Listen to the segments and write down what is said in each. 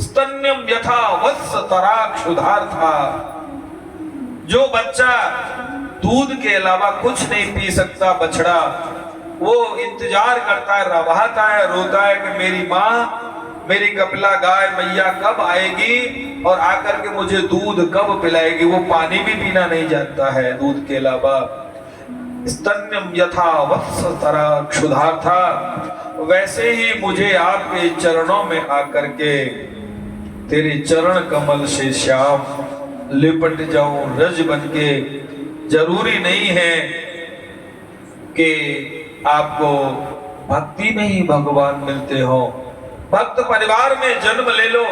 स्तन्यम यथा वत्स तराक्षुधार्था। जो बच्चा दूध के अलावा कुछ नहीं पी सकता, बछड़ा, वो इंतजार करता है, रवाता है, रोता है कि मेरी माँ, मेरी कपिला गाय मैया कब आएगी और आकर के मुझे दूध कब पिलाएगी। वो पानी भी पीना नहीं जानता है दूध के अलावा। स्तन्यम यथा वत्स तराक्षुधार्था। वैसे ही मुझे आपके चरणों में आकर के तेरे चरण कमल से श्याम लिपट जाऊं रज बनके। जरूरी नहीं है कि आपको भक्ति में ही भगवान मिलते हो, भक्त परिवार में जन्म ले लो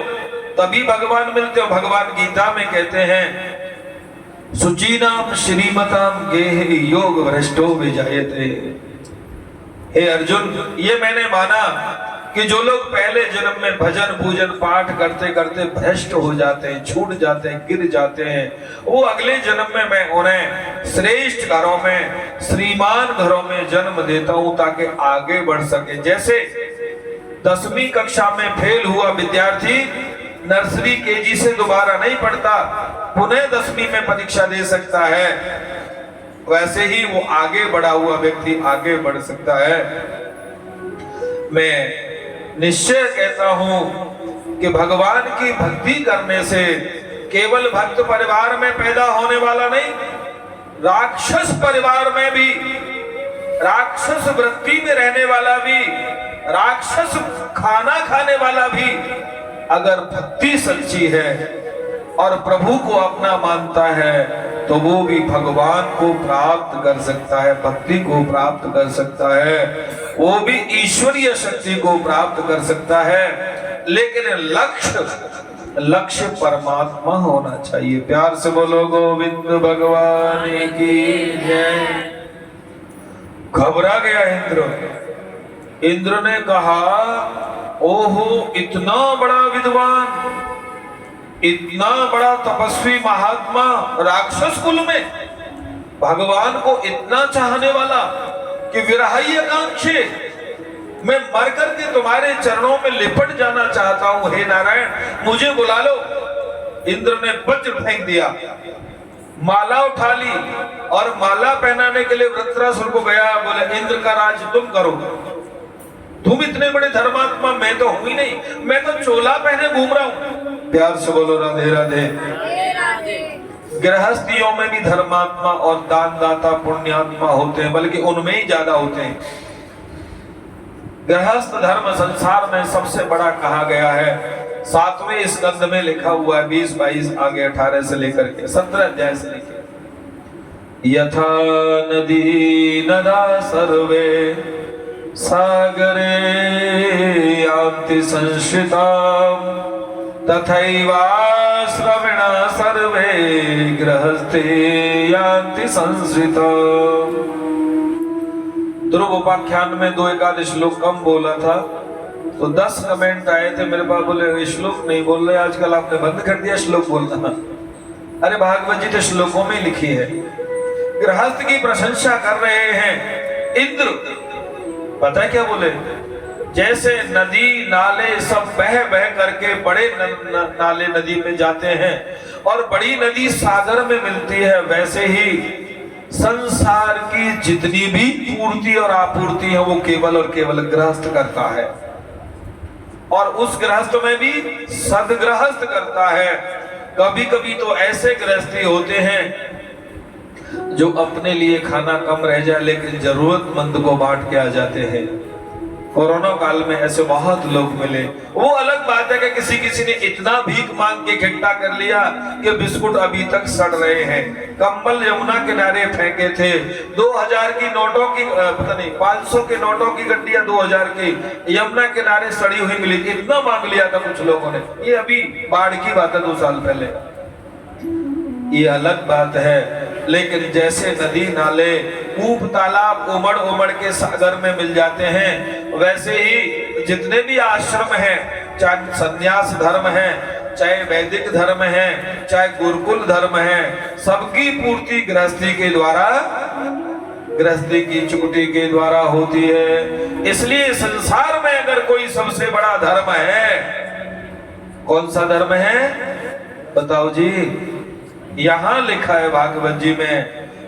तभी भगवान मिलते हो। भगवान गीता में कहते हैं सुचीनाम श्रीमताम गेह योग भ्रष्टो विजायते। हे अर्जुन, ये मैंने माना कि जो लोग पहले जन्म में भजन पूजन पाठ करते करते भ्रष्ट हो जाते हैं, छूट जाते हैं, गिर जाते हैं, वो अगले जन्म में मैं उन्हें श्रेष्ठ घरों में, श्रीमान घरों में जन्म देता हूं ताकि आगे बढ़ सके। जैसे 10वीं कक्षा में फेल हुआ विद्यार्थी नर्सरी केजी से दोबारा नहीं पढ़ता, पुनः 10वीं में परीक्षा दे सकता है, वैसे ही वो आगे बढ़ा हुआ व्यक्ति आगे बढ़ सकता है। मैं निश्चय कहता हूं कि भगवान की भक्ति करने से केवल भक्त परिवार में पैदा होने वाला नहीं, राक्षस परिवार में भी, राक्षस वृत्ति में रहने वाला भी, राक्षस खाना खाने वाला भी अगर भक्ति सच्ची है और प्रभु को अपना मानता है तो वो भी भगवान को प्राप्त कर सकता है, भक्ति को प्राप्त कर सकता है, वो भी ईश्वरीय शक्ति को प्राप्त कर सकता है। लेकिन लक्ष्य परमात्मा होना चाहिए। प्यार से बोलो गोविंद भगवान की जय। घबरा गया इंद्र। इंद्र ने कहा ओहो, इतना बड़ा विद्वान, इतना बड़ा तपस्वी महात्मा राक्षस कुल में, भगवान को इतना चाहने वाला कि विरहाई आकांक्षी, मैं मर करके तुम्हारे चरणों में लिपट जाना चाहता हूं, हे नारायण मुझे बुला लो। इंद्र ने वज्र फेंक दिया, माला उठा ली और माला पहनाने के लिए वृत्रासुर को गया। बोले इंद्र का राज तुम करो, तुम इतने बड़े धर्मात्मा, मैं तो हूं ही नहीं, मैं तो चोला पहने घूम रहा हूं। प्यार से बोलो राधे राधे। गृहस्थियों में भी धर्मात्मा और दानदाता पुण्यात्मा होते हैं, बल्कि उनमें ही ज्यादा होते हैं। गृहस्थ धर्म संसार में सबसे बड़ा कहा गया है। 7वें स्कंद में लिखा हुआ है, 20, 22 आगे 18 से लेकर के 17 अध्याय से लेकर। यथा नदी नदा सर्वे सागरे यान्ति संश्रिता तथैवा श्रवणा सर्वे गृहस्थे यान्ति संश्रिता। ध्रुव उपाख्यान में 2-1 श्लोक कम बोला था तो 10 कमेंट आए थे मेरे पास, बोले श्लोक नहीं बोल रहे आजकल, आपने बंद कर दिया श्लोक बोलना। अरे भागवत जी तो श्लोकों में लिखी है। गृहस्थ की प्रशंसा कर रहे हैं इंद्र। पता है क्या बोले? जैसे नदी नाले सब बह बह करके बड़े नाले नदी में जाते हैं और बड़ी नदी सागर में मिलती है, वैसे ही संसार की जितनी भी पूर्ति और आपूर्ति है वो केवल और केवल गृहस्थ करता है, और उस गृहस्थ में भी सदगृहस्थ करता है। कभी कभी तो ऐसे गृहस्थी होते हैं जो अपने लिए खाना कम रह जाए लेकिन जरूरतमंद को बांट के आ जाते हैं। कोरोना काल में ऐसे बहुत लोग मिले। वो अलग बात है कि किसी ने इतना भीख मांग के इकट्ठा कर लिया कि बिस्कुट अभी तक सड़ रहे हैं। कंबल यमुना किनारे फेंके थे, 2000 की नोटों की, पता नहीं 500 के नोटों की गड्डियां 2000 की यमुना किनारे सड़ी हुई मिली। इतना मांग लिया था कुछ लोगों ने। ये अभी बाढ़ की बात है 2 साल पहले, ये अलग बात है। लेकिन जैसे नदी नाले कूप तालाब उमड़ उमड़ के सागर में मिल जाते हैं, वैसे ही जितने भी आश्रम हैं, चाहे संन्यास धर्म है, चाहे वैदिक धर्म है, चाहे गुरुकुल धर्म है, सबकी पूर्ति गृहस्थी के द्वारा गृहस्थी की चुकटी के द्वारा होती है। इसलिए संसार में अगर कोई सबसे बड़ा धर्म है, कौन सा धर्म है बताओ जी? यहां लिखा है भागवत जी में,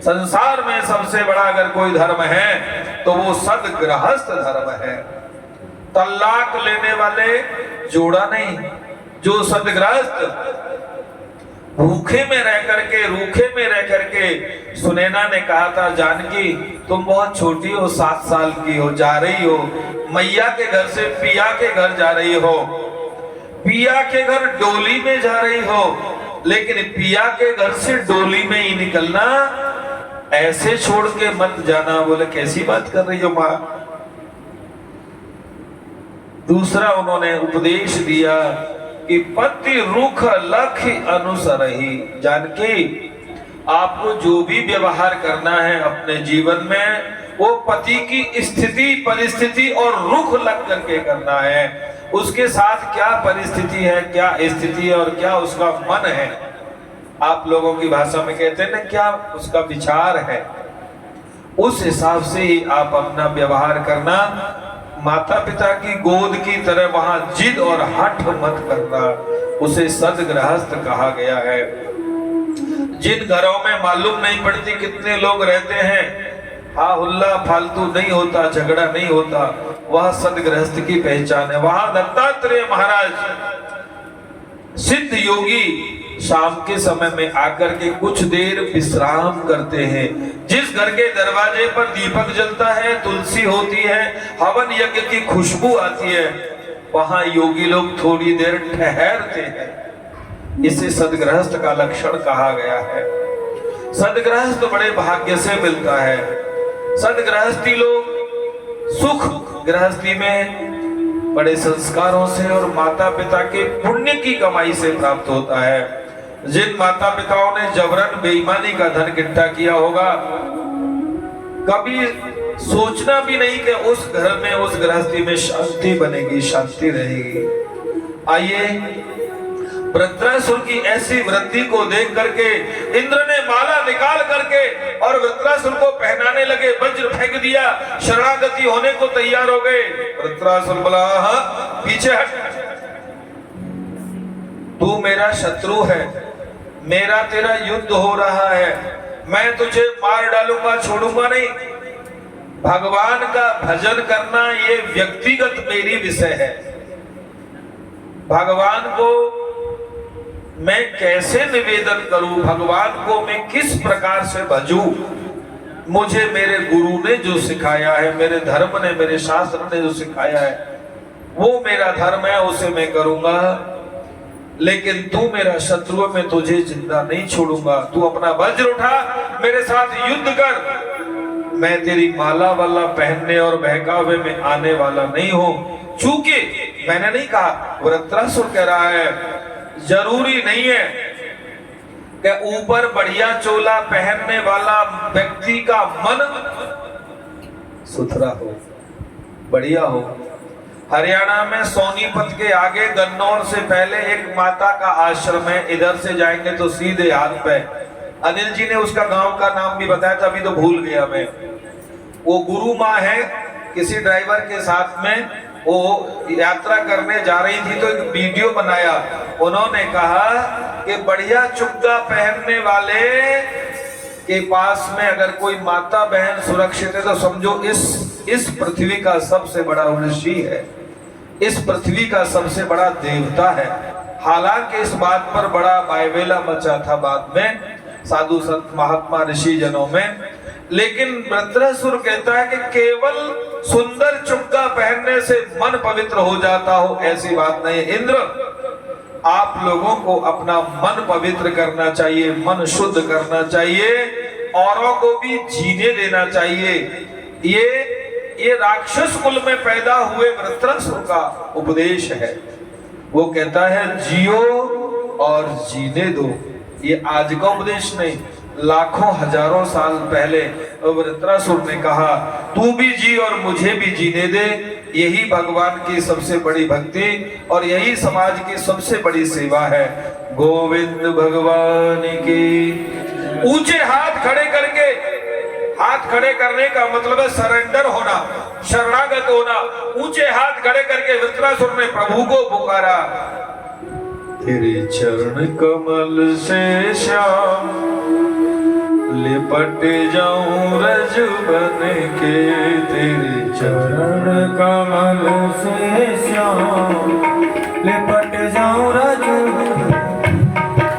संसार में सबसे बड़ा अगर कोई धर्म है तो वो सदगृहस्थ धर्म है। तलाक लेने वाले जोड़ा नहीं, जो सदगृहस्थ भूखे में रह करके, रूखे में रह करके, सुनैना ने कहा था जानकी तुम बहुत छोटी हो, 7 साल की हो, जा रही हो मैया के घर से पिया के घर जा रही हो, पिया के घर डोली में जा रही हो, लेकिन पिया के घर से डोली में ही निकलना, ऐसे छोड़ के मत जाना। बोले कैसी बात कर रही हो माँ? दूसरा उन्होंने उपदेश दिया कि पति रुख लख अनुसरहि। जानकी आपको जो भी व्यवहार करना है अपने जीवन में, वो पति की स्थिति परिस्थिति और रुख लग करके करना है। उसके साथ क्या परिस्थिति है, क्या स्थिति है और क्या उसका मन है, आप लोगों की भाषा में कहते हैं ना, क्या उसका विचार है, उस हिसाब से ही आप अपना व्यवहार करना। माता पिता की गोद की तरह वहां जिद और हठ मत करना, उसे सदगृहस्थ कहा गया है। जिन घरों में मालूम नहीं पड़ती कितने लोग रहते हैं, हा हुल्ला फालतू नहीं होता, झगड़ा नहीं होता, वह सदगृहस्थ की पहचान है। वहां दत्तात्रेय महाराज सिद्ध योगी शाम के समय में आकर के कुछ देर विश्राम करते हैं। जिस घर के दरवाजे पर दीपक जलता है, तुलसी होती है, हवन यज्ञ की खुशबू आती है, वहां योगी लोग थोड़ी देर ठहरते हैं। इसे सदगृहस्थ का लक्षण कहा गया है। सदगृहस्थ बड़े भाग्य से मिलता है। सदगृहस्थी लोग सुख गृहस्थी में बड़े संस्कारों से और माता पिता के पुण्य की कमाई से प्राप्त होता है। जिन माता पिताओं ने जबरन बेईमानी का धन इकट्ठा किया होगा, कभी सोचना भी नहीं कि उस घर में, उस गृहस्थी में शांति बनेगी, शांति रहेगी। आइए, वृत्रासुर की ऐसी वृद्धि को देख करके इंद्र ने माला निकाल करके और वृत्रासुर को पहनाने लगे, वज्र फेंक दिया, शरणागति होने को तैयार हो गए। वृत्रासुर बोला पीछे हट, तू मेरा शत्रु है, मेरा तेरा युद्ध हो रहा है, मैं तुझे मार डालूंगा, छोड़ूंगा नहीं। भगवान का भजन करना ये व्यक्तिगत मेरी विषय है। भगवान को मैं कैसे निवेदन करूं, भगवान को मैं किस प्रकार से भजूं, मुझे मेरे गुरु ने जो सिखाया है, मेरे धर्म ने, मेरे शास्त्र ने जो सिखाया है, वो मेरा धर्म है, उसे मैं करूंगा। लेकिन तू मेरा शत्रु है, मैं तुझे जिंदा नहीं छोड़ूंगा। तू अपना वज्र उठा, मेरे साथ युद्ध कर, मैं तेरी माला वाला पहनने और बहकावे में आने वाला नहीं हूं। चूंकि मैंने नहीं कहा, वृत्रासुर कह रहा है जरूरी नहीं है कि ऊपर बढ़िया चोला पहनने वाला व्यक्ति का मन सुथरा हो, बढ़िया हो। हरियाणा में सोनीपत के आगे गन्नौर से पहले एक माता का आश्रम है, इधर से जाएंगे तो सीधे हाथ पे। अनिल जी ने उसका गांव का नाम भी बताया था, अभी तो भूल गया मैं। वो गुरु माँ है, किसी ड्राइवर के साथ में वो यात्रा करने जा रही थी तो एक वीडियो बनाया। उन्होंने कहा कि बढ़िया चुग्गा पहनने वाले के पास में अगर कोई माता बहन सुरक्षित है तो समझो इस पृथ्वी का सबसे बड़ा ऋषि है, इस पृथ्वी का सबसे बड़ा देवता है। हालांकि इस बात पर बड़ा बायवेला मचा था बाद में साधु संत महात्मा ऋषि जनों में, लेकिन वृत्रासुर कहता है कि केवल सुंदर चुग्गा पहनने से मन पवित्र हो जाता हो, ऐसी बात नहीं। इंद्र, आप लोगों को अपना मन पवित्र करना चाहिए, मन शुद्ध करना चाहिए, औरों को भी जीने देना चाहिए। ये राक्षस कुल में पैदा हुए वृत्रासुर का उपदेश है। वो कहता है जियो और जीने दो। ये आज का उपदेश नहीं, लाखों हजारों साल पहले वृत्रासुर ने कहा तू भी जी और मुझे भी जीने दे। यही भगवान की सबसे बड़ी भक्ति और यही समाज की सबसे बड़ी सेवा है। गोविंद भगवान की। ऊंचे हाथ खड़े करके हाथ खड़े करने का मतलब है सरेंडर होना, शरणागत होना। ऊंचे हाथ खड़े करके वृत्रासुर ने प्रभु को पुकारा, तेरे चरण कमल से श्याम लिपट जाऊं रज बन के, तेरे चरण कमल से श्याम लिपट जाऊं रज,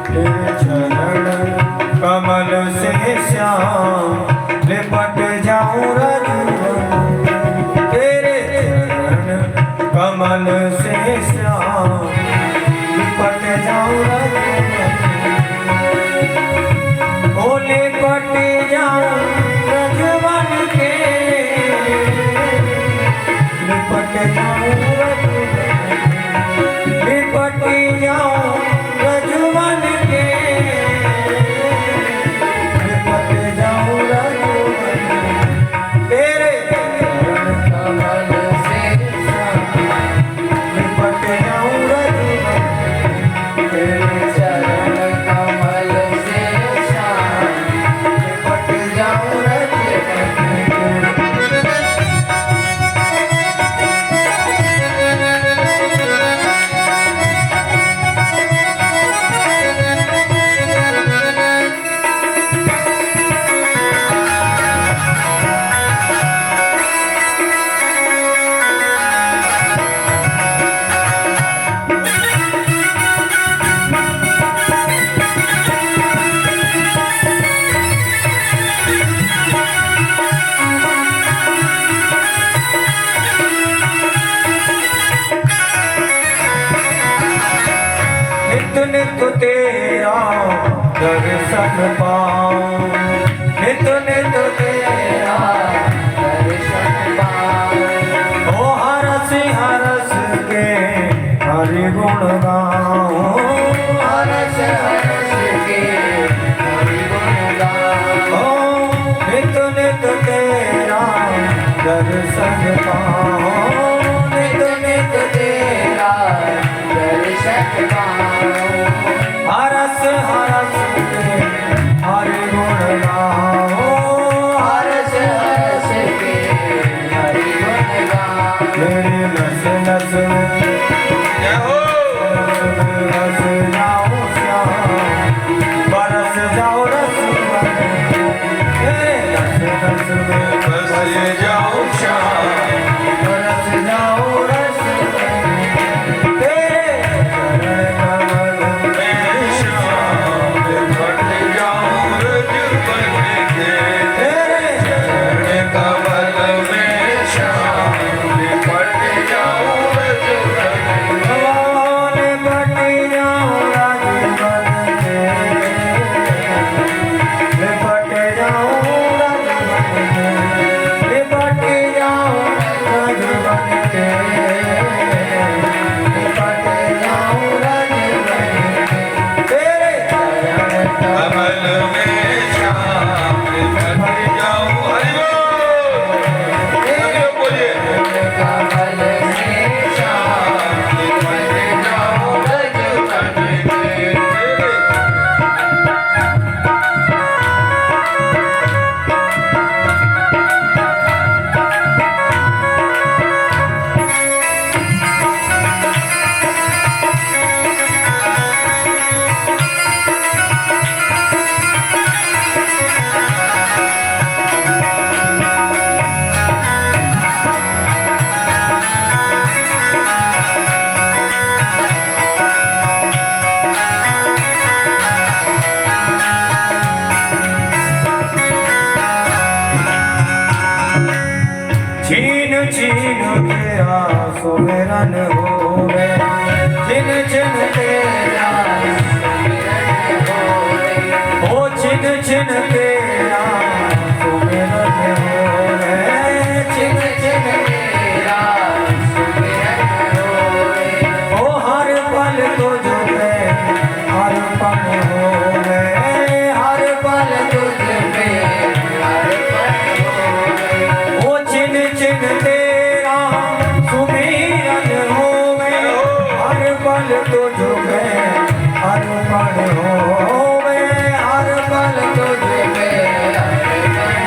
तेरे चरण कमल से श्याम लिपट जाऊं रज, तेरे चरण कमल से श्याम लिपट जाऊं रज, ओ लिपट जाऊं रज बन के, लिपट जाऊं रज, लिपट जाऊं रज बन के, लिपट जाऊं रज, तेरे चरण कमल से लिपट जाऊं रज, तेरे चरण कमल से लिपट जाऊं रज। नित नित तेरा दर्शन पाऊं, नित नित तेरा दर्शन पाऊं, ओ हरस हरस के हरि गुण गाऊं, हरस हरस के हरि गुण गाऊं, नित नित तेरा दर्शन पाऊं, नित नित तेरा दर्शन पाऊं, हरस हरस के हरि गुण गाऊं, हरस हरस के हरि गुण गाऊं, मेरी नस नस जय हो। रस जाऊं श्याम, बरस जाऊं रस बन, तेरे नस नस में बस ये जाऊं श्याम, बरस जाऊं रस बन, तेरे चरण कमल मैं श्याम लिपट जाऊं रज बन के, तेरे चरण कमल में श्याम लिपट जाऊं रज बन के। भगवान बट जाऊं राज बन के, लिपट जाऊं राज बन के, लिपट जाऊं राज बन के, लिपट जाऊं राज बन के, तेरे चरण कमल में श्याम लिपट जाऊं, हरि बोल, सभी लोग बोलिए, कमल से श्याम लिपट जाऊं रज बन के, छीन छीन तेरा सुमिरन होवे, छिन छिन तेरा सुमिरन होवे, ओ छिन छिन तेरा सुमिरन होवे, छिन छिन तेरा सुमिरन होवे, ओ हर पल तुझ पे अर्पण होवे, हर पल तुझ पे अर्पण होवे, ओ छिन छिन तेरा सुमिरन होवे, हर पल तुझ पे अर्पण होवे, हर पल तुझ पे अर्पण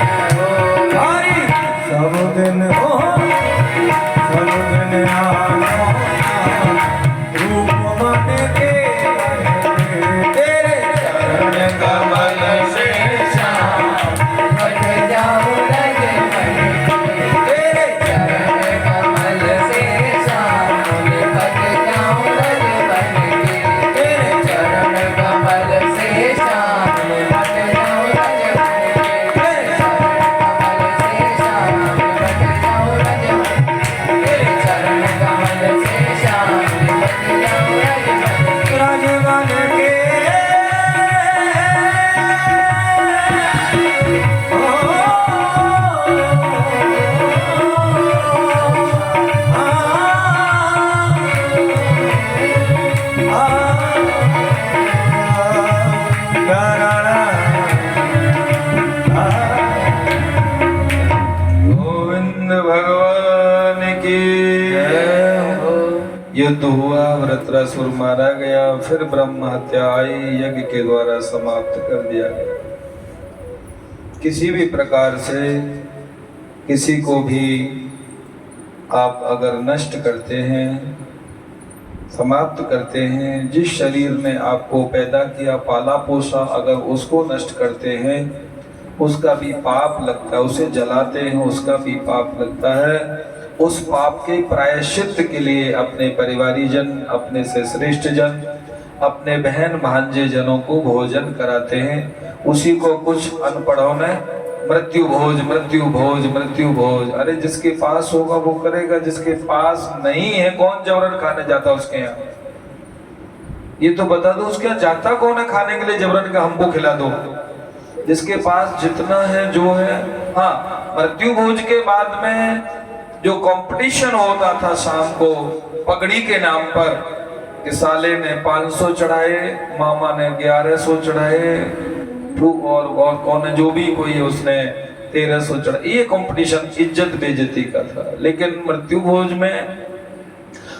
युद्ध हुआ, वृत्रासुर मारा गया, फिर ब्रह्म हत्या आई, यज्ञ के द्वारा समाप्त कर दिया गया। किसी भी प्रकार से किसी को भी आप अगर नष्ट करते हैं, समाप्त करते हैं, जिस शरीर ने आपको पैदा किया, पाला पोसा, अगर उसको नष्ट करते हैं उसका भी पाप लगता है। उसे जलाते हैं उसका भी पाप लगता है। उस पाप के प्रायश्चित के लिए अपने परिवारीजन, अपने से श्रेष्ठ जन, अपने बहन भांजे जनों को भोजन कराते हैं। उसी को कुछ अनपढ़ों ने मृत्यु भोज, मृत्यु भोज, मृत्यु भोज। अरे जिसके पास होगा वो करेगा, जिसके पास नहीं है कौन जबरन खाने जाता उसके यहाँ? ये तो बता दो उसके यहाँ जाता कौन है खाने के लिए जबरन का हमको खिला दो। जिसके पास जितना है जो है। हाँ, मृत्यु भोज के बाद में जो कंपटीशन होता था शाम को पगड़ी के नाम पर, कि साले ने 500 चढ़ाए, मामा ने 1100 चढ़ाए, और कौन है जो भी कोई है उसने 1300 चढ़ाए। ये कंपटीशन इज्जत बेइज्जती का था। लेकिन मृत्यु भोज में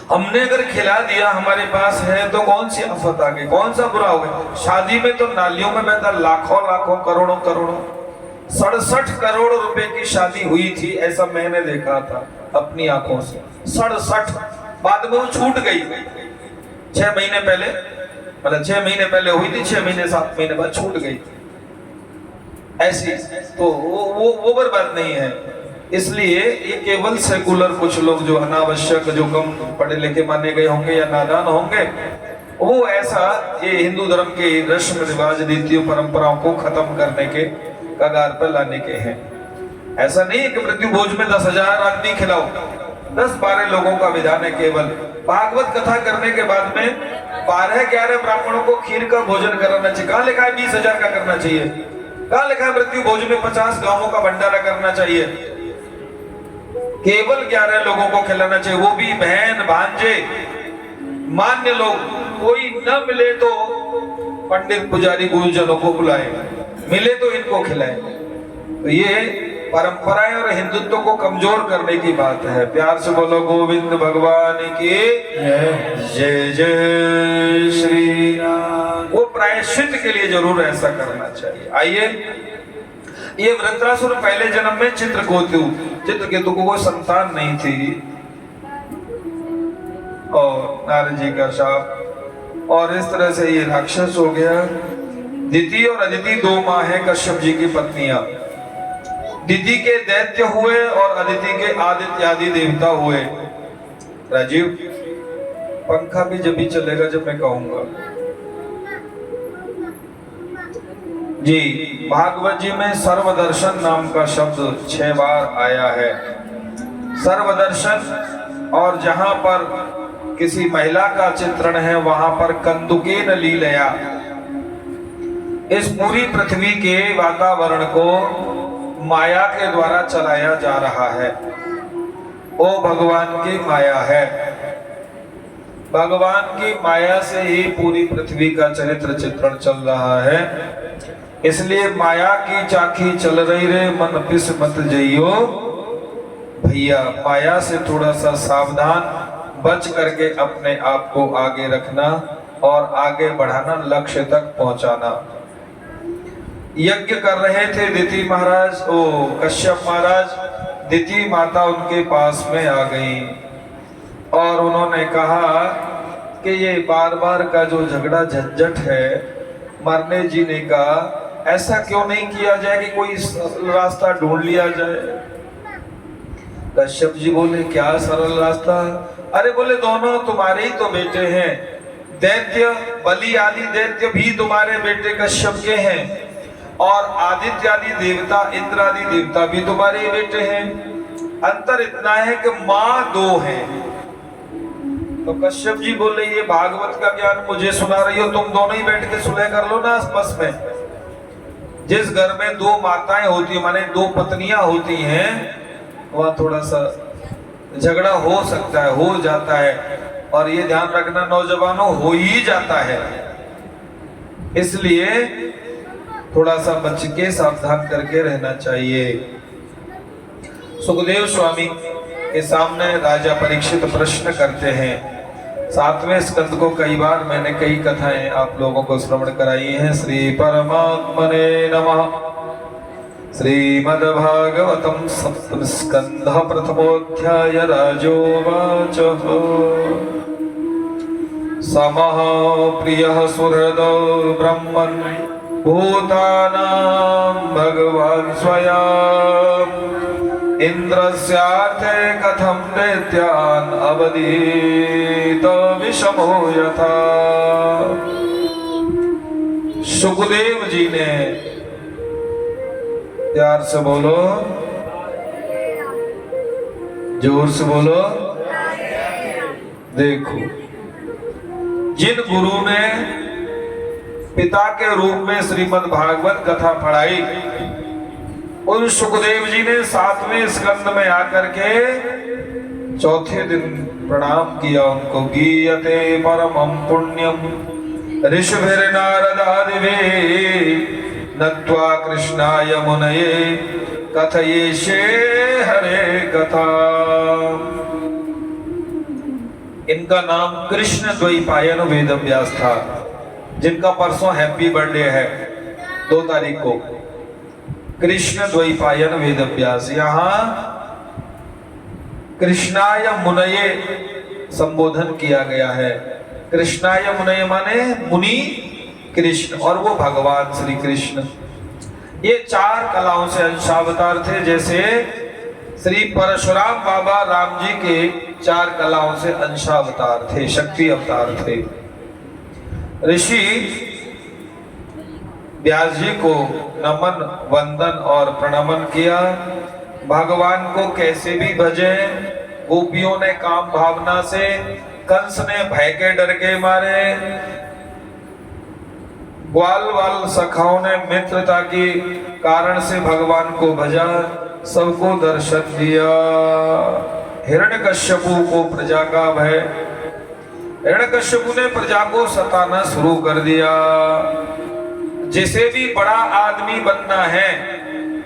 हमने अगर खिला दिया, हमारे पास है, तो कौन सी आफत आ गई, कौन सा बुरा हो गया। शादी में तो नालियों में बहता लाखों लाखों करोड़ों करोड़ों, 67 करोड़ रुपए की शादी हुई थी, ऐसा मैंने देखा था अपनी आंखों से। 67। बाद में वो छूट गई 6 महीने पहले, मतलब 6 महीने पहले हुई थी, 6 महीने 7 महीने बाद छूट गई। ऐसी तो वो बर्बाद नहीं है। इसलिए ये केवल सेकुलर कुछ लोग जो अनावश्यक, जो कम पढ़े लिखे माने गए होंगे या नादान होंगे, वो ऐसा ये हिंदू धर्म के रस्म रिवाज, रीतियों, परंपराओं को खत्म करने के कगार पर लाने के हैं। ऐसा नहीं है कि मृत्यु भोज में 10,000 आदमी खिलाओ, 10-12 लोगों का विधान है केवल। भागवत कथा करने के बाद में 12-11 ब्राह्मणों को खीर का भोजन कराना चाहिए। कहाँ लिखा है 20,000 का करना चाहिए? कहाँ लिखा है मृत्यु भोज में 50 गांवों का भंडारा करना चाहिए? केवल 11 लोगों को खिलाना चाहिए, वो भी बहन भांजे मान्य लोग। कोई न मिले तो पंडित पुजारी गुरुजनों को बुलाए, मिले तो इनको खिलाए। तो ये परंपराएं और हिंदुत्व को कमजोर करने की बात है। प्यार से बोलो गोविंद भगवान की जय जय श्री राम। वो प्रायश्चित के लिए जरूर ऐसा करना चाहिए। आइए, ये वृत्रासुर पहले जन्म में चित्रकेतु को कोई संतान नहीं थी, और नारद जी का शाप, और इस तरह से ये राक्षस हो गया। दिति और अदिति 2 माँ हैं कश्यप जी की पत्नियां। दिति के दैत्य हुए और अदिति के आदित्य आदि देवता हुए। राजीव, पंखा भी जब भी चलेगा जब मैं कहूंगा जी। भागवत जी में सर्वदर्शन नाम का शब्द 6 बार आया है। सर्वदर्शन, और जहां पर किसी महिला का चित्रण है वहां पर कंदुकेन लीलया, इस पूरी पृथ्वी के वातावरण को माया के द्वारा चलाया जा रहा है। वो भगवान की माया है। भगवान की माया से ही पूरी पृथ्वी का चरित्र चित्रण चल रहा है। इसलिए माया की चाखी चल रही रे, मन पिस मत जइयो भैया। माया से थोड़ा सा सावधान, बच करके अपने आप को आगे रखना और आगे बढ़ाना, लक्ष्य तक पहुंचाना। यज्ञ कर रहे थे दिति महाराज, कश्यप महाराज। दिति माता उनके पास में आ गई और उन्होंने कहा कि ये बार बार का जो झगड़ा झंझट है, मरने जीने का, ऐसा क्यों नहीं किया जाए कि कोई रास्ता ढूंढ लिया जाए। कश्यप जी बोले क्या सरल रास्ता? अरे बोले दोनों तुम्हारे ही तो बेटे हैं। दैत्य बलि आदि दैत्य भी तुम्हारे बेटे कश्यप के हैं, और आदित्य आदि देवता, इंद्र आदि देवता भी तुम्हारे ही बेटे हैं। अंतर इतना है कि माँ 2 हैं। तो कश्यप जी बोले ये भागवत का ज्ञान मुझे सुना रही हो, तुम दोनों ही बैठ के सुलह कर लो ना आपस में। जिस घर में 2 माताएं होती है, माने 2 पत्नियां होती हैं, वहां थोड़ा सा झगड़ा हो सकता है, हो जाता है। और ये ध्यान रखना नौजवानों, हो ही जाता है। इसलिए थोड़ा सा बच के सावधान करके रहना चाहिए। सुखदेव स्वामी के सामने राजा परीक्षित प्रश्न करते हैं, 7वें स्कंद को कई बार मैंने कई कथाएं आप लोगों को श्रवण कराई हैं। श्री परमात्मने नमः। श्रीमद्भागवतं सप्तम स्कंध प्रथमोऽध्याय राजोवाच। समः प्रियः सुहृदो ब्रह्मन् भूतानां भगवान् स्वयं इंद्रस्यार्थे कथं दैत्यान् अवधीत विषमो यथा। सुखदेव जी ने, प्यार से बोलो, जोर से बोलो। देखो, जिन गुरु ने पिता के रूप में श्रीमद् भागवत कथा पढ़ाई, उन सुखदेव जी ने 7वें स्कंद में आकर के चौथे दिन प्रणाम किया उनको। गीयते परमं पुण्यम ऋषिभिर्नारदादिवे नत्वा कृष्णाय मुनये कथयिष्ये हरे कथा। इनका नाम कृष्ण द्वैपायन वेदव्यास था, जिनका परसों हैप्पी बर्थडे है 2 तारीख को। कृष्ण द्वैपायन वेदव्यास। यहां कृष्णाय मुनये संबोधन किया गया है। कृष्णाय मुनये माने मुनि कृष्ण, और वो भगवान श्री कृष्ण। ये 4 कलाओं से अंशावतार थे। जैसे श्री परशुराम बाबा राम जी के 4 कलाओं से अंशावतार थे, शक्ति अवतार थे। ऋषि व्यास जी को नमन वंदन और प्रणमन किया। भगवान को कैसे भी भजे। गोपियों ने काम भावना से, कंस ने भय के डर के मारे, ग्वाल वाल सखाओं ने मित्रता के कारण से भगवान को भजा, सबको दर्शन दिया। हिरण्यकश्यपु को प्रजा का भय, हिरण्यकश्यपु ने प्रजा को सताना शुरू कर दिया। जिसे भी बड़ा आदमी बनना है,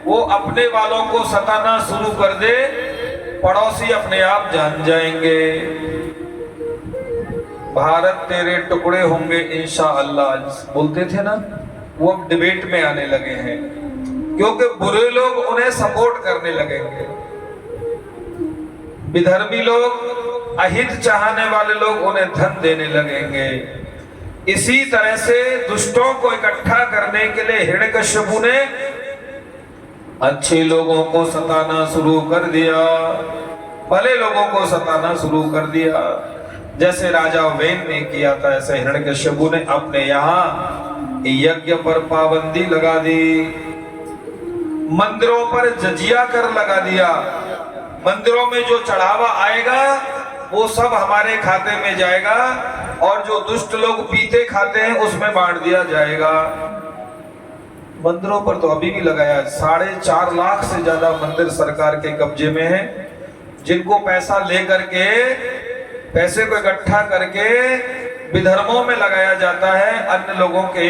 वो अपने वालों को सताना शुरू कर दे, पड़ोसी अपने आप जान जाएंगे। भारत तेरे टुकड़े होंगे इंशाअल्लाह बोलते थे ना, वो अब डिबेट में आने लगे हैं, क्योंकि बुरे लोग उन्हें सपोर्ट करने लगेंगे। विधर्मी लोग, अहित चाहने वाले लोग उन्हें धन देने लगेंगे। इसी तरह से दुष्टों को इकट्ठा करने के लिए हिरण्यकश्यपु ने अच्छे लोगों को सताना शुरू कर दिया, भले लोगों को सताना शुरू कर दिया। जैसे राजा वेन ने किया था, ऐसे हिरण्यकश्यपु ने अपने यहाँ यज्ञ पर पाबंदी लगा दी, मंदिरों पर जजिया कर लगा दिया। मंदिरों में जो चढ़ावा आएगा वो सब हमारे खाते में जाएगा, और जो दुष्ट लोग पीते खाते हैं उसमें बांट दिया जाएगा। मंदिरों पर तो अभी भी लगाया। 4.5 लाख से ज्यादा मंदिर सरकार के कब्जे में है, जिनको पैसा लेकर के, पैसे को इकट्ठा करके विधर्मों में लगाया जाता है, अन्य लोगों के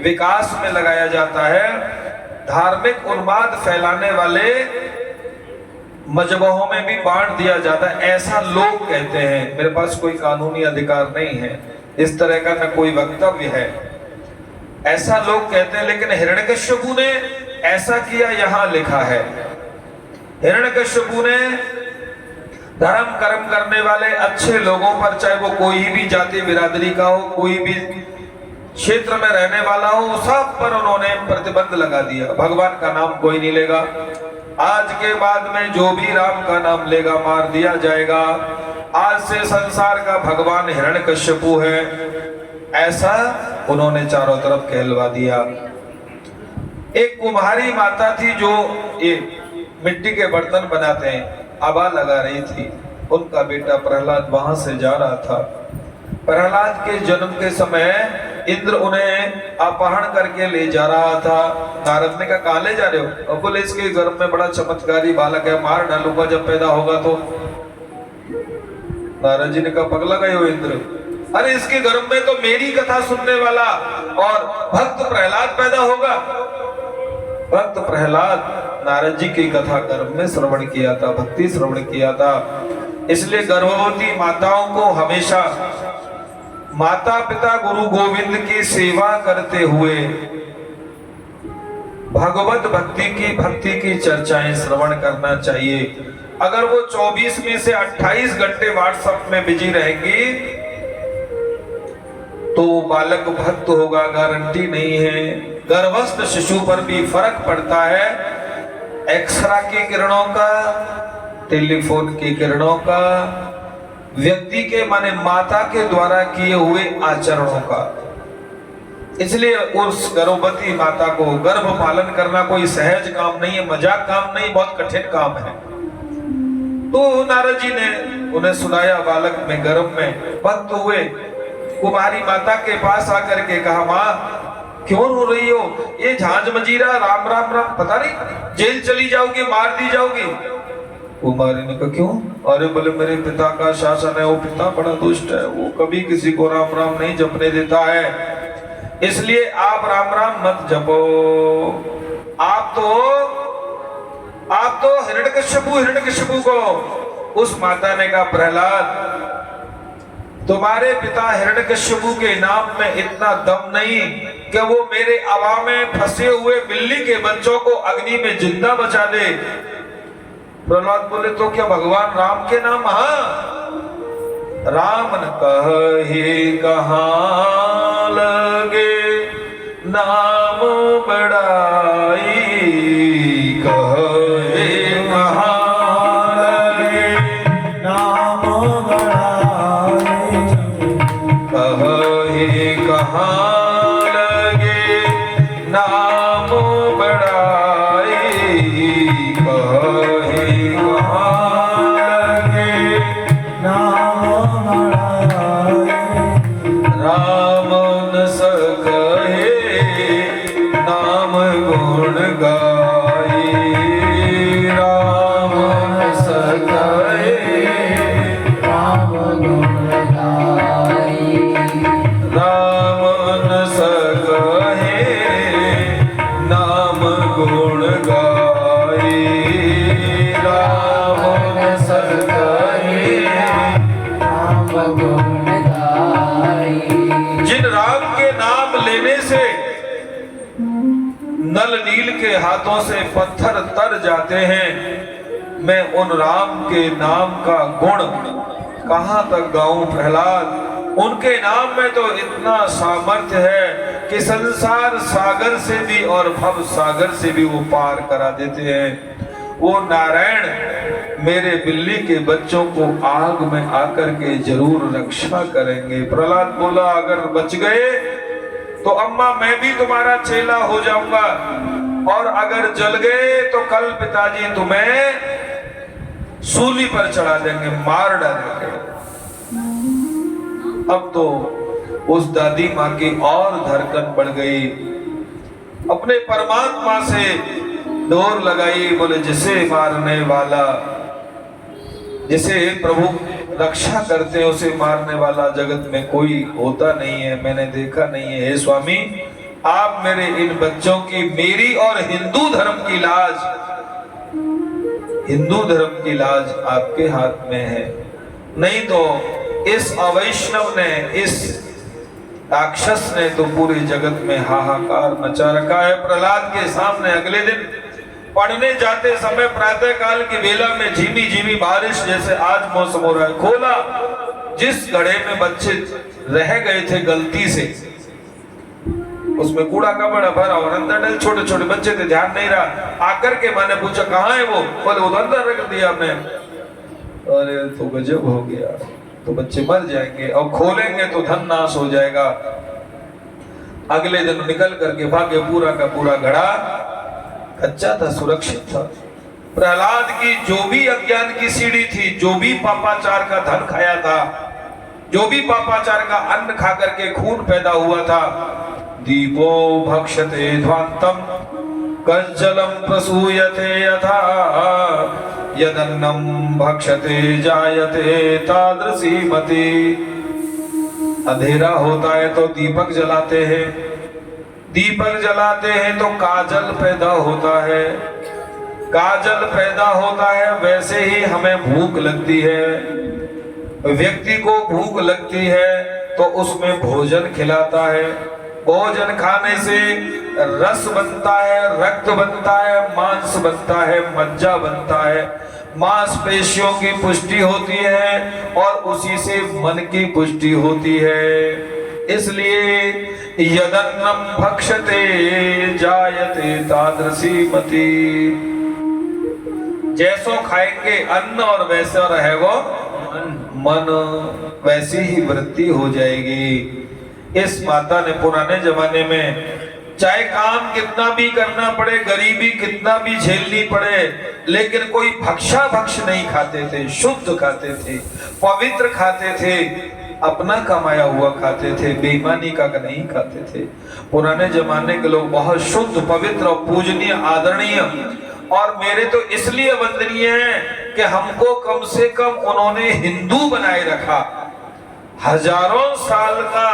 विकास में लगाया जाता है। धार्मिक उन्माद फैलाने वाले मजबहों में भी बांट दिया जाता है, ऐसा लोग कहते हैं। मेरे पास कोई कानूनी अधिकार नहीं है, इस तरह का न कोई वक्तव्य है, ऐसा लोग कहते हैं। लेकिन हिरण्यकश्यपु ने ऐसा किया, यहां लिखा है। हिरण्यकश्यपु ने धर्म कर्म करने वाले अच्छे लोगों पर, चाहे वो कोई भी जाति बिरादरी का हो, कोई भी क्षेत्र में रहने वाला हो, सब पर उन्होंने प्रतिबंध लगा दिया। भगवान का नाम कोई नहीं लेगा, आज के बाद में जो भी राम का नाम लेगा मार दिया जाएगा। आज से संसार का भगवान हिरण्यकश्यपु है, ऐसा उन्होंने चारों तरफ कहलवा दिया। एक कुम्हारी माता थी जो ये मिट्टी के बर्तन बनाते हैं, आबा लगा रही थी। उनका बेटा प्रहलाद वहां से जा रहा था। प्रहलाद के जन्म के समय इंद्र उन्हें अपहरण करके ले जा रहा था। नारद ने कहा कहाँ ले जा रहे हो? बोले इसके गर्भ में बड़ा चमत्कारी बालक है, मार डालूंगा जब पैदा होगा तो। नारद जी ने कहा पगला गए हो इंद्र, अरे इसके गर्भ में तो मेरी कथा सुनने वाला और भक्त प्रहलाद पैदा होगा। भक्त प्रहलाद नारद जी की कथा गर्भ में श्रवण किया था, भक्ति श्रवण किया था। इसलिए गर्भवती माताओं को हमेशा माता पिता गुरु गोविंद की सेवा करते हुए भगवत भक्ति की चर्चाएं श्रवण करना चाहिए। अगर वो 24 में से 28 घंटे व्हाट्सएप में बिजी रहेंगी तो बालक भक्त होगा, गारंटी नहीं है। गर्भस्थ शिशु पर भी फर्क पड़ता है, एक्सरा की किरणों का, टेलीफोन की किरणों का, व्यक्ति के माने माता के द्वारा किए हुए आचरणों का। इसलिए उस गर्भवती माता को गर्भ पालन करना कोई सहज काम नहीं है, मजाक काम नहीं, बहुत कठिन काम है। तो नारद जी ने उन्हें सुनाया, बालक में गर्भ में भक्त हुए, कुमारी माता के पास आकर के कहा, माँ क्यों रो रही हो? ये झांझ मजीरा राम राम राम, पता नहीं जेल चली जाओगी, मार दी जाओगी। कुमारी ने कहा क्यों? अरे बोले मेरे पिता का शासन है, वो पिता बड़ा दुष्ट है, वो कभी किसी को राम राम नहीं जपने देता है, इसलिए आप राम राम मत जपो। आप तो हिरण्यकश्यपु को। उस माता ने कहा, प्रहलाद तुम्हारे पिता हिरण्यकश्यपु के नाम में इतना दम नहीं कि वो मेरे हवा में फंसे हुए बिल्ली के बच्चों को अग्नि में जिंदा बचा दे। प्रहलाद बोले तो क्या भगवान राम के नाम? हाँ, राम न कहे कहाँ लगे नाम बड़ाई, कहे कहाँ लगे नाम बड़ाई, कहे कहाँ लगे नाम बड़ाई, कहे कहाँ लगे नाम बड़ाई। राम न सकहे नाम गुण गाई, राम न सकहे राम गुण गाई, राम न सकहे नाम गुण गाई, राम न सकहे। राम गुण गाई। जिन राम के नाम लेने से नल नील के हाथों से पत्थर तर जाते हैं, मैं उन राम के नाम का गुण कहां तक गाऊं प्रहलाद? उनके नाम में तो इतना सामर्थ्य है कि संसार सागर से भी और भव सागर से भी वो पार करा देते हैं। वो नारायण मेरे बिल्ली के बच्चों को आग में आकर के जरूर रक्षा करेंगे। प्रहलाद बोला, अगर बच गए तो अम्मा मैं भी तुम्हारा चेला हो जाऊंगा, और अगर जल गए तो कल पिताजी तुम्हें सूली पर चढ़ा देंगे, मार डालेंगे। अब तो उस दादी माँ की और धड़कन बढ़ गई, अपने परमात्मा से डोर लगाई, बोले जिसे मारने वाला, जिसे प्रभु रक्षा करते हैं उसे मारने वाला जगत में कोई होता नहीं है, मैंने देखा नहीं है। हे स्वामी, आप मेरे इन बच्चों की, मेरी और हिंदू धर्म की लाज, हिंदू धर्म की लाज आपके हाथ में है। नहीं तो इस अवैष्णव ने, इस राक्षस ने तो पूरे जगत में हाहाकार मचा रखा है। प्रहलाद के सामने अगले दिन पढ़ने जाते समय प्रातः काल की वेला में झीमी झीमी बारिश जैसे आज मौसम हो रहा है, खोला, जिस घड़े में बच्चे रह गए थे गलती से, उसमें कूड़ा कपड़ा भरा और अंदर डल, छोटे छोटे बच्चे थे, ध्यान नहीं रहा। आकर के मैंने पूछा कहाँ है वो? बोले वो तो अंदर रख दिया हमने। अरे तो गजब हो गया, तो बच्चे मर जाएंगे और खोलेंगे तो धन नाश हो जाएगा। अगले दिन निकल करके भागे, पूरा का पूरा घड़ा कच्चा था, सुरक्षित था। प्रहलाद की जो भी अज्ञान की सीढ़ी थी, जो भी पापाचार का धन खाया था, जो भी पापाचार का अन्न खा करके खून पैदा हुआ था, दीपो भक्षते ध्वांतम कज्जलम प्रसूयते यथा यदन्नम भक्षते जायते तादृशी मति। अंधेरा होता है तो दीपक जलाते हैं, दीपक जलाते हैं तो काजल पैदा होता है, काजल पैदा होता है, वैसे ही हमें भूख लगती है, व्यक्ति को भूख लगती है तो उसमें भोजन खिलाता है। भोजन खाने से रस बनता है, रक्त बनता है, मांस बनता है, मज्जा बनता है, मांसपेशियों की पुष्टि होती है और उसी से मन की पुष्टि होती है। इसलिए यदन्नम भक्षते जायते तादृशी मति। जैसो खाएंगे अन्न और वैसा रहेगा मन, वैसी ही वृत्ति हो जाएगी। इस माता ने पुराने जमाने में चाहे काम कितना भी करना पड़े, गरीबी कितना भी झेलनी पड़े, लेकिन कोई भक्षा भक्ष नहीं खाते थे, शुद्ध खाते थे, पवित्र खाते थे, अपना कमाया हुआ खाते थे, बेईमानी का नहीं खाते थे। पुराने जमाने के लोग बहुत शुद्ध, पवित्र और पूजनीय, आदरणीय और मेरे तो इसलिए वंदनीय हैं कि हमको कम से कम उन्होंने हिंदू बनाए रखा। हजारों साल का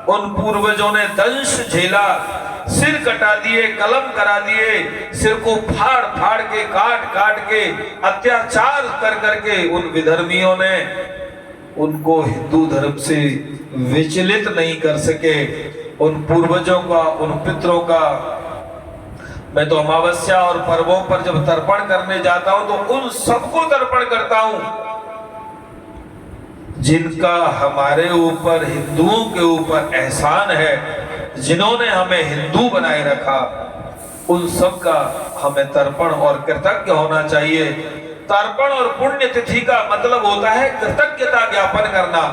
उन पूर्वजों ने दंश झेला, सिर कटा दिए, कलम करा दिए, सिर को फाड़ फाड़ के, काट काट के, अत्याचार कर करके उन विधर्मियों ने उनको हिंदू धर्म से विचलित नहीं कर सके। उन पूर्वजों का, उन पितरों का मैं तो अमावस्या और पर्वों पर जब तर्पण करने जाता हूं तो उन सबको तर्पण करता हूं जिनका हमारे ऊपर, हिंदुओं के ऊपर एहसान है, जिन्होंने हमें हिंदू बनाए रखा, उन सब का हमें तर्पण और कृतज्ञ होना चाहिए। तर्पण और पुण्य तिथि का मतलब होता है कृतज्ञता ज्ञापन करना।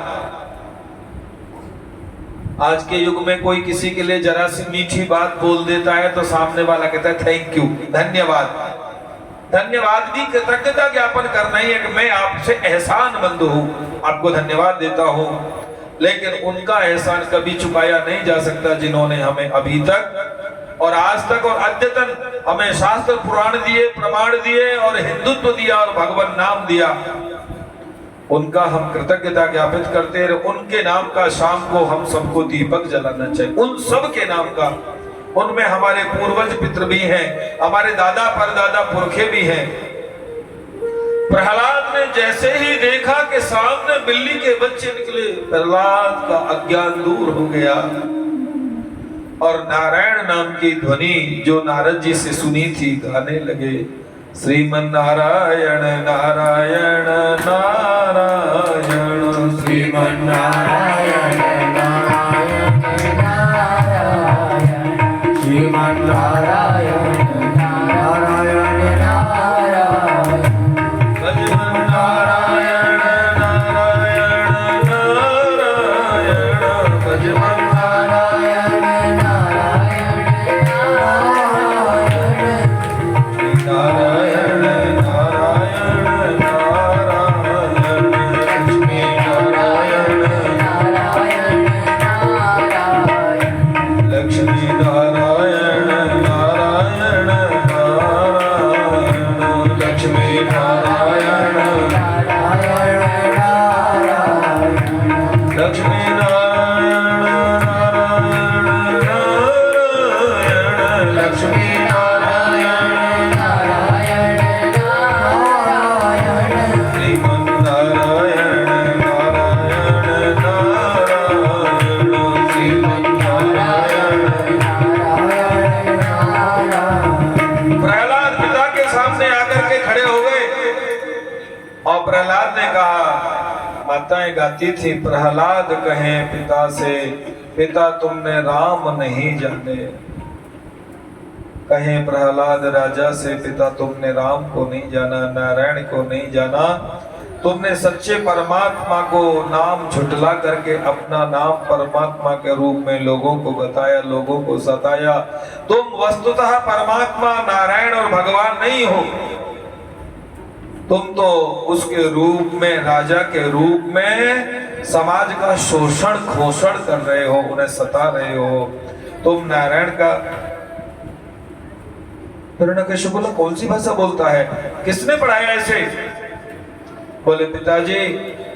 आज के युग में कोई किसी के लिए जरा सी मीठी बात बोल देता है तो सामने वाला कहता है थैंक यू, धन्यवाद। धन्यवाद भी कृतज्ञता ज्ञापन करना ही है कि मैं आपसे एहसानमंद हूं, आपको धन्यवाद देता हूं। लेकिन उनका एहसान कभी चुकाया नहीं जा सकता जिन्होंने हमें अभी तक और आज तक और अद्यतन हमें शास्त्र पुराण दिए, प्रमाण दिए और हिंदुत्व दिया और भगवान नाम दिया। उनका हम कृतज्ञता ज्ञापित करते हैं। उनके नाम का शाम को हम सबको दीपक जलाना चाहिए, उन सब के नाम का। उनमें हमारे पूर्वज पितर भी हैं, हमारे दादा परदादा पुरखे भी हैं। प्रहलाद ने जैसे ही देखा कि सामने बिल्ली के बच्चे निकले, प्रहलाद का अज्ञान दूर हो गया और नारायण नाम की ध्वनि जो नारद जी से सुनी थी गाने लगे, श्रीमन नारायण नारायण नारायण, श्रीमन नारायण नारायण नारायण, श्रीमन नारायण नारायण नारायण, भजमन नारायण नारायण नारायण, भजमन नारायण नारायण नारायण, नारायण नारायण नारायण, लक्ष्मी नारायण नारायण नारायण, लक्ष्मी नारायण नारायण नारायण, लक्ष्मी नारायण नारायण नारायण, लक्ष्मी नारायण नारायण नारायण, लक्ष्मी नारायण नारायण नारायण, श्रीमन नारायण नारायण नारायण, श्रीमन नारायण नारायण नारायण। प्रहलाद पिता के सामने आकर के खड़े हो गए और प्रहलाद ने कहा, माताएं गाती थी, प्रहलाद कहे पिता से, पिता तुमने राम नहीं जाने। कहे प्रहलाद राजा से, पिता तुमने राम को नहीं जाना, नारायण को नहीं जाना, तुमने सच्चे परमात्मा को नाम झुटला करके अपना नाम परमात्मा के रूप में लोगों को बताया, लोगों को सताया। तुम वस्तुतः परमात्मा नारायण और भगवान नहीं हो, तुम तो उसके रूप में, राजा के रूप में समाज का शोषण घोषण कर रहे हो, उन्हें सता रहे हो। तुम नारायण का हिरण्यकश्यप बोला, कौन सी भाषा बोलता है, किसने पढ़ाया ऐसे? बोले पिताजी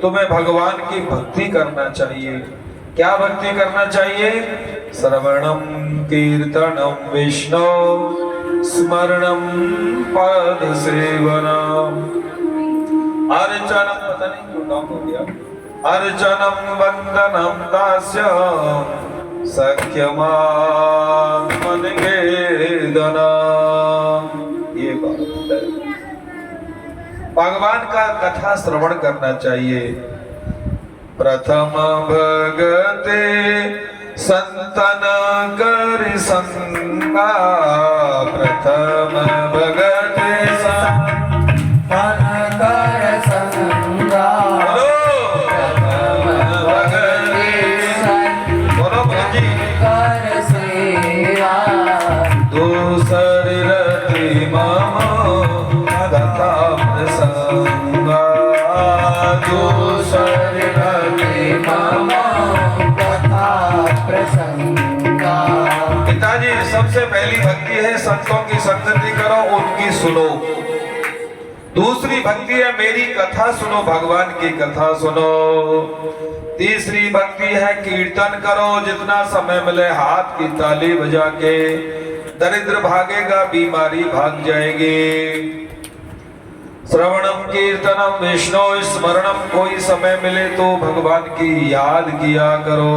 तुम्हें भगवान की भक्ति करना चाहिए। क्या भक्ति करना चाहिए? श्रवणम कीर्तनम विष्णु स्मरणम पद सेवनम अर्चनम, पता नहीं क्यों डाउन हो गया, अर्चनम वंदनम दास्यम सख्यमात्मनिवेदनम। ये बात है, भगवान का कथा श्रवण करना चाहिए। प्रथम भगते संतन कर संगा, प्रथम भगते संतन कर संगा, बोलो जी, कर सेवा, दूसर रति मम कथा प्रसंगा, दूसर रति मम कथा प्रसंगा। पिताजी, सबसे पहली भक्ति है संतों की संगति करो, उनकी सुनो। दूसरी भक्ति है मेरी कथा सुनो, भगवान की कथा सुनो। तीसरी भक्ति है कीर्तन करो, जितना समय मिले हाथ की ताली बजा के। दरिद्र भागेगा, बीमारी भाग जाएगी। श्रवणम कीर्तनम विष्णु स्मरणम, कोई समय मिले तो भगवान की याद किया करो।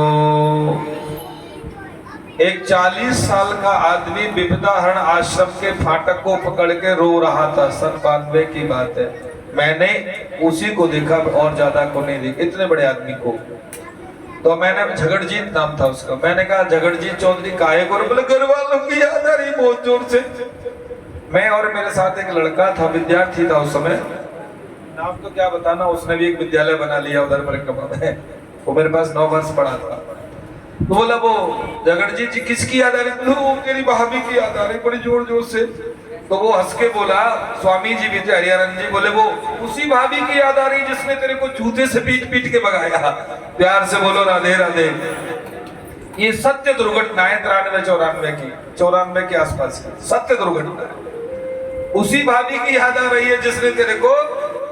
एक 40 साल का आदमी विपदाहरण आश्रम के फाटक को पकड़ के रो रहा था। सन 92 की बात है। मैंने उसी को देखा और ज्यादा को नहीं देखा, इतने बड़े आदमी को। तो मैंने, झगड़जीत नाम था उसका, मैंने कहा झगड़जीत चौधरी काहे को? बोले घर वालों की याद आ रही बहुत जोर से। मैं और मेरे साथ एक लड़का था, विद्यार्थी था उस समय, नाम तो क्या बताना, उसने भी एक विद्यालय बना लिया उधर परिक्रमा में। वो मेरे पास 9 वर्ष पढ़ा था। तो बोला वो झगड़जीत जी किसकी याद आ रही? तो तेरी भाभी की याद आ रही बड़ी जोर जोर से। तो वो हंस के बोला, स्वामी जी विजय हरिहरन जी बोले, वो उसी भाभी की याद आ रही जिसने तेरे को जूते से पीट पीट के भगाया। प्यार से बोलो राधे राधे। ये सत्य दुर्घटना है 93-94 के आसपास की सत्य दुर्घटना। उसी भाभी की याद आ रही है जिसने तेरे को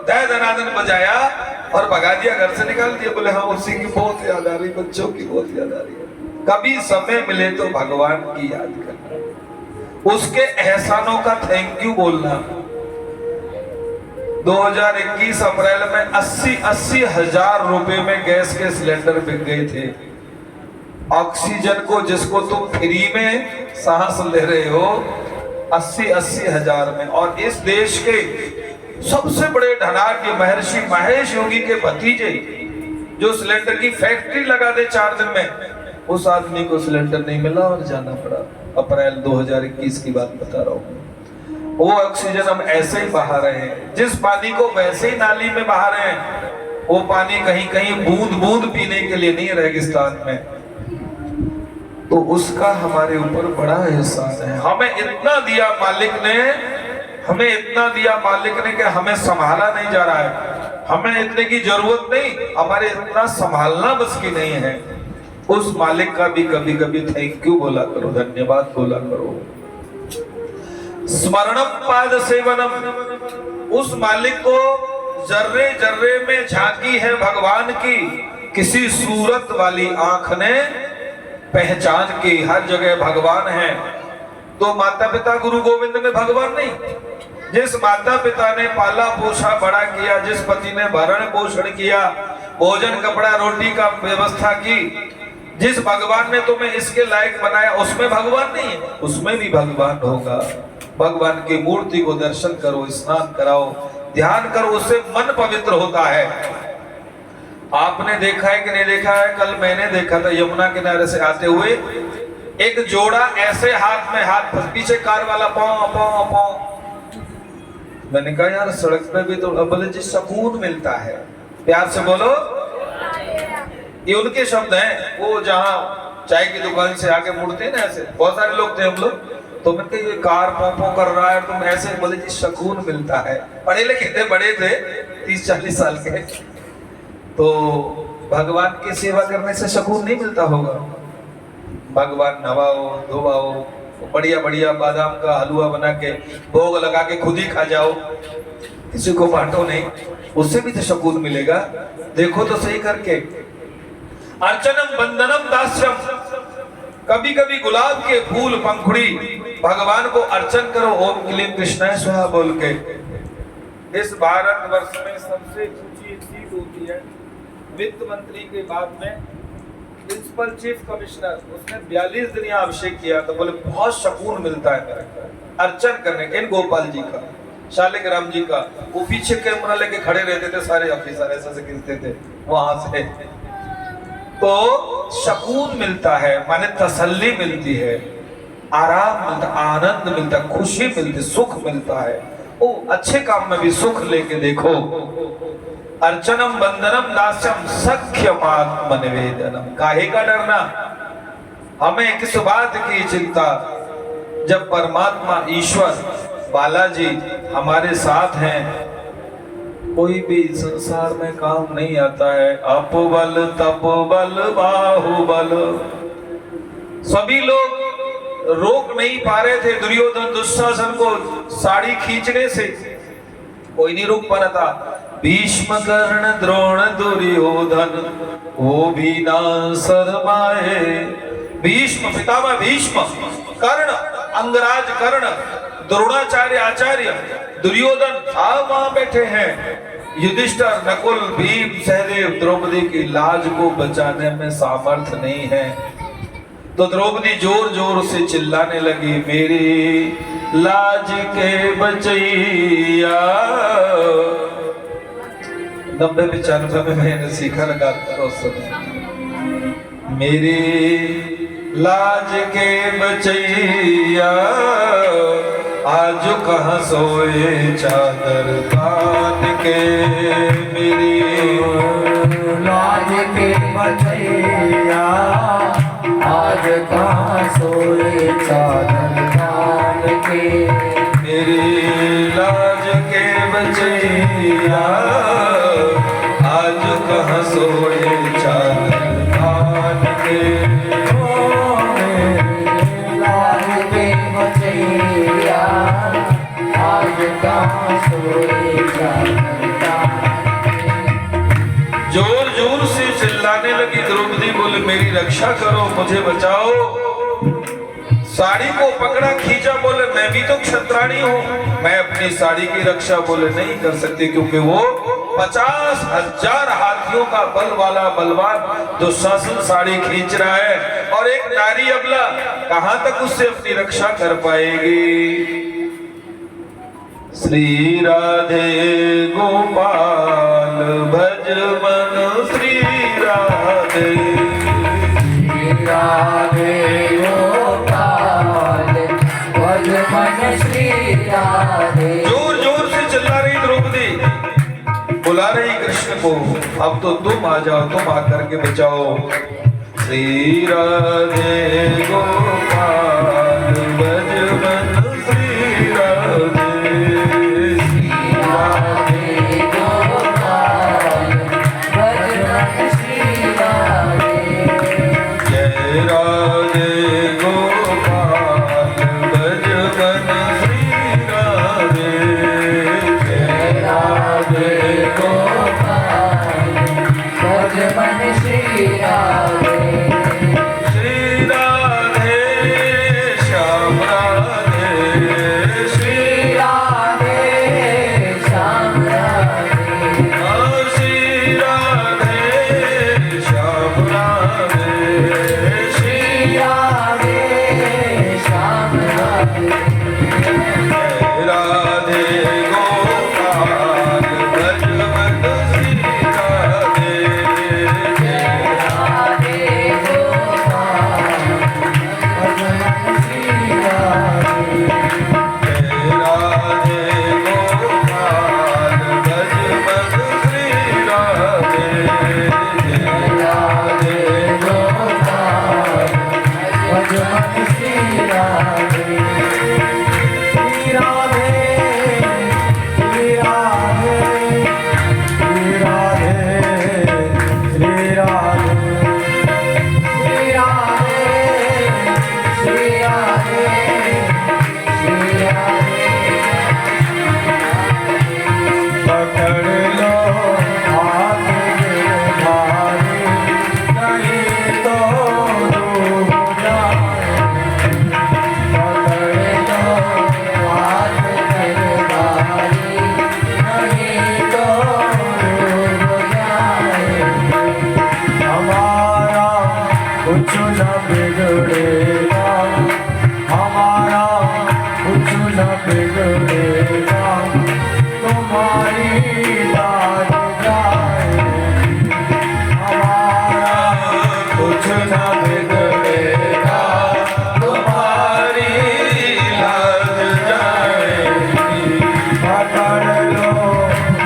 दय दनादन बजाया और भगा दिया, घर से निकाल दिया। बोले हाँ, उसी की बहुत याद आ रही, बच्चों की बहुत याद आ रही है। कभी समय मिले तो भगवान की याद करना, उसके एहसानों का थैंक यू बोलना। 2021 अप्रैल में 80 हजार रुपए में गैस के सिलेंडर बिक गए थे। ऑक्सीजन को जिसको तुम फ्री में सांस ले रहे हो 80 हजार में। और इस देश के सबसे बड़े धनाढ्य महर्षि महेश योगी के भतीजे जो सिलेंडर की फैक्ट्री लगा दे 4 दिन में, उस आदमी को सिलेंडर नहीं मिला और जाना पड़ा। अप्रैल 2021 की बात बता रहा हूँ। वो ऑक्सीजन हम ऐसे ही बहा रहे हैं, जिस पानी को वैसे ही नाली में बहा रहे हैं, वो पानी कहीं कहीं बूंद बूंद पीने के लिए नहीं, रेगिस्तान में। तो उसका हमारे ऊपर बड़ा एहसान है। हमें इतना दिया मालिक ने, हमें इतना दिया मालिक ने कि हमें संभाला नहीं जा रहा है। हमें इतने की जरूरत नहीं, हमारे इतना संभालना बस की नहीं है। उस मालिक का भी कभी कभी थैंक यू बोला करो, धन्यवाद बोला करो। स्मरणम पाद सेवनम, उस मालिक को जर्रे जर्रे में झांकी है भगवान की, किसी सूरत वाली आंख ने पहचान की। हर जगह भगवान है। तो माता पिता गुरु गोविंद में भगवान नहीं? जिस माता पिता ने पाला पोषा बड़ा किया, जिस पति ने भरण पोषण किया, भोजन कपड़ा रोटी का व्यवस्था की, जिस भगवान ने तुम्हें इसके लायक बनाया, उसमें भगवान नहीं है? उसमें भी भगवान होगा। भगवान की मूर्ति को दर्शन करो, स्नान कराओ, ध्यान करो, उससे मन पवित्र होता है। आपने देखा है कि नहीं देखा है? कल मैंने देखा था यमुना किनारे से आते हुए एक जोड़ा ऐसे हाथ में हाथ, पीछे कार वाला पाँव पाँव पाँव। मैंने कहा यार सड़क पे भी तो बोले जी सुकून मिलता है। प्यार से बोलो, ये उनके शब्द हैं। वो जहाँ चाय की दुकान से आके मुड़ते हैं ना, ऐसे बहुत सारे लोग थे हम लोग, तो मैंने कहा ये कार पों कर रहा है, तुम ऐसे बोले जी सुकून मिलता है। पढ़े लिखे थे, बड़े थे, 30-40 साल के। तो भगवान की सेवा करने से सुकून नहीं मिलता होगा? भगवान नवाओ धोवाओ, बढ़िया बढ़िया बादाम का हलवा बना के भोग लगा के खुद ही खा जाओ, किसी को बांटो नहीं, उससे भी तो सुकून मिलेगा। देखो तो सही करके। अर्चनम बंदनम दास्यम, कभी कभी गुलाब के फूल पंखुड़ी भगवान को अर्चन करो, ओम क्लीम कृष्णाय स्वाहा बोल के। इस भारत वर्ष में सबसे ऊंची एक सीट होती है वित्त मंत्री के बाद में प्रिंसिपल चीफ कमिश्नर, उसने 42 दिन यहाँ अभिषेक किया तो बोले बहुत सुकून मिलता है मेरे को अर्चन करने के। इन गोपाल जी का, शालिग्राम जी का, वो पीछे कैमरा लेके खड़े रहते थे, सारे ऑफिसर ऐसे से गिरते थे वहां से, तो सुकून मिलता है, माने तसल्ली मिलती है, आराम मिलता, आनंद मिलता, खुशी मिलती, सुख मिलता है। ओ अच्छे काम में भी सुख लेके देखो। अर्चनम बंदनम दास्यम सख्यमात्म निवेदनम। काहे का डरना, हमें किस बात की चिंता, जब परमात्मा ईश्वर बालाजी हमारे साथ हैं, कोई भी संसार में काम नहीं आता है। अप बल तप बल बाहुबल, सभी लोग रोक नहीं पा रहे थे दुर्योधन दुशासन को साड़ी खींचने से, कोई नहीं रोक पा रहा था। भीष्म कर्ण द्रोण दुर्योधन वो भी ना शर्माए। भीष्म, पितामह भीष्म, कर्ण, अंगराज कर्ण, द्रोणाचार्य आचार्य, दुर्योधन सब वहां बैठे हैं। युधिष्ठिर, नकुल, भीम, सहदेव, द्रौपदी की लाज को बचाने में सामर्थ्य नहीं है, तो द्रौपदी जोर जोर से चिल्लाने लगी, मेरी लाज के बचैया। 90-95 में मैंने सीखा लगा था उस समय, मेरी लाज के बचैया आज कहाँ सोए चादर तान के। मेरी लाज के बचैया आज कहाँ सोए चादर तान के। मेरी लाज के बचैया आज कहाँ सोए चादर तान के। लाज के बचैया आज कहाँ सोए चादर तान के। जोर जोर से चिल्लाने लगी द्रौपदी, बोले मेरी रक्षा करो, मुझे बचाओ। साड़ी को पकड़ा, खींचा, बोले मैं भी तो क्षत्राणी हूँ, मैं अपनी साड़ी की रक्षा बोले नहीं कर सकती, क्योंकि वो 50,000 हाथियों का बल वाला बलवान दुशासन साड़ी खींच रहा है, और एक नारी अबला कहां तक उससे अपनी रक्षा कर पाएगी। श्री राधे गोपाल भज मन श्री राधे। राधे गोपाल भज मन श्री राधे। जोर जोर से चिल्ला रही द्रौपदी, बुला रही कृष्ण को, अब तो तुम आ जाओ, तुम आकर के बचाओ। श्री राधे गोपाल भज मन श्री राधे। राधे गोपाल भज मन श्री राधे। जय राधे गोपाल भज मन श्री राधे। जय राधे गोपाल भज मन श्री राधे। श्री राधे कुछ न बिगड़ेगा, हमारा कुछ न बिगड़ेगा, तुम्हारी लाज जाएगी, हमारा कुछ न बिगड़ेगा, तुम्हारी लाज जाएगी। पकड़ लो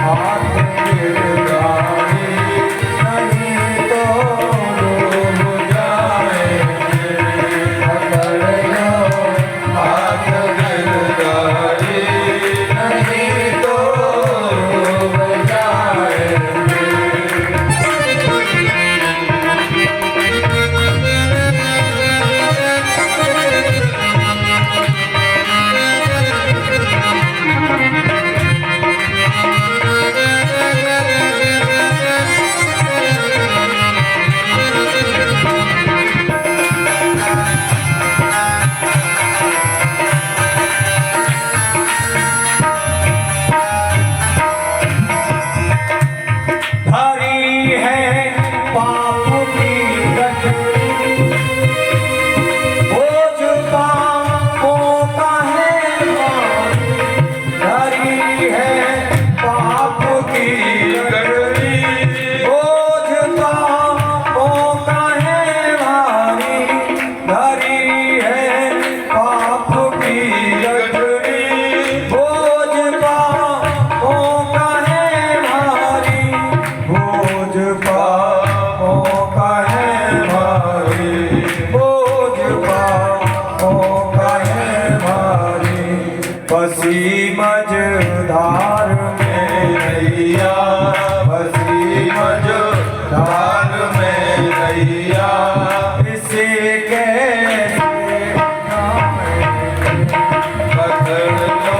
हाथ गिरधारी, नहीं तो डूब जाएंगे, पकड़ लो हाथ गिरधारी, नहीं तो डूब जाएंगे। भरी है पाप की गठरी, बोझ पापों का है भारी, भरी है पाप की गठरी, बोझ पापों का है भारी, भरी है पाप की गठरी, बोझ पापों का है भारी, बोझ पापों का है भारी, बोझ पापों का है भारी। बसी मझधार में नैया, बसी मझधार में नैया, इसे कैसे जाएंगे, पकड़ लो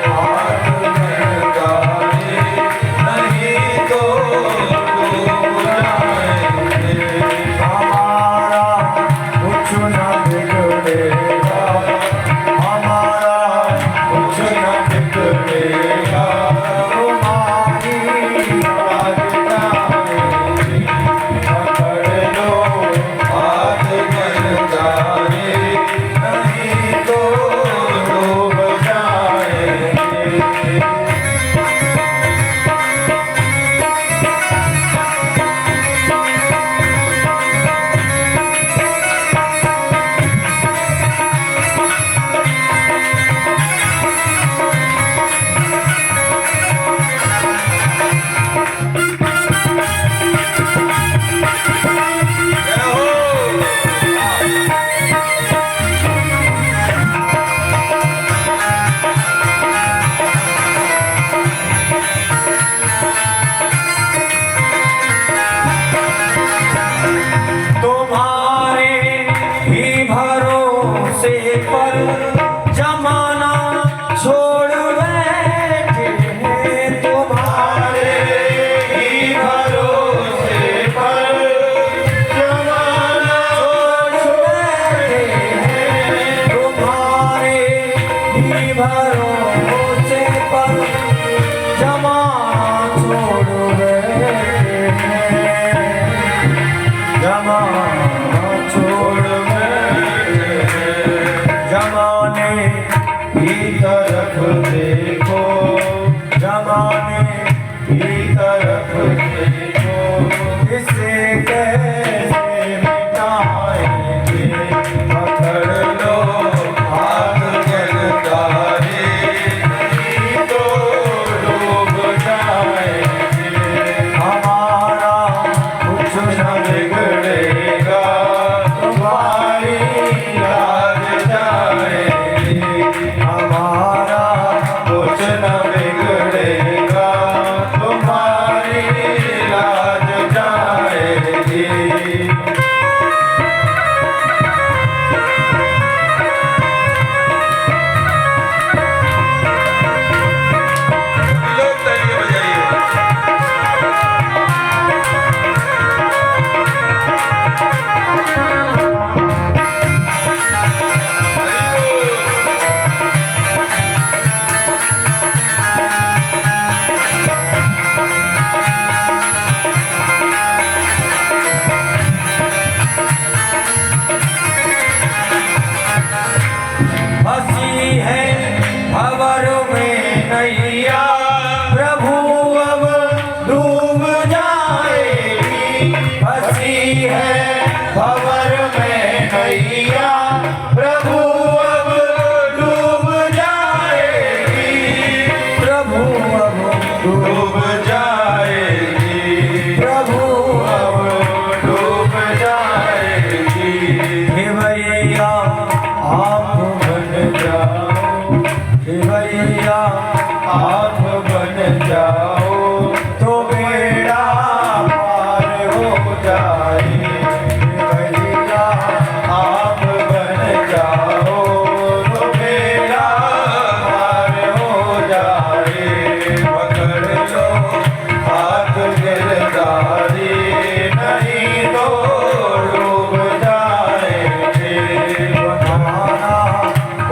हाथ गिरधारी, नहीं तो डूब जाएंगे, हमारा कुछ न बिगड़ेगा, हमारा कुछ न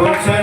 कुछ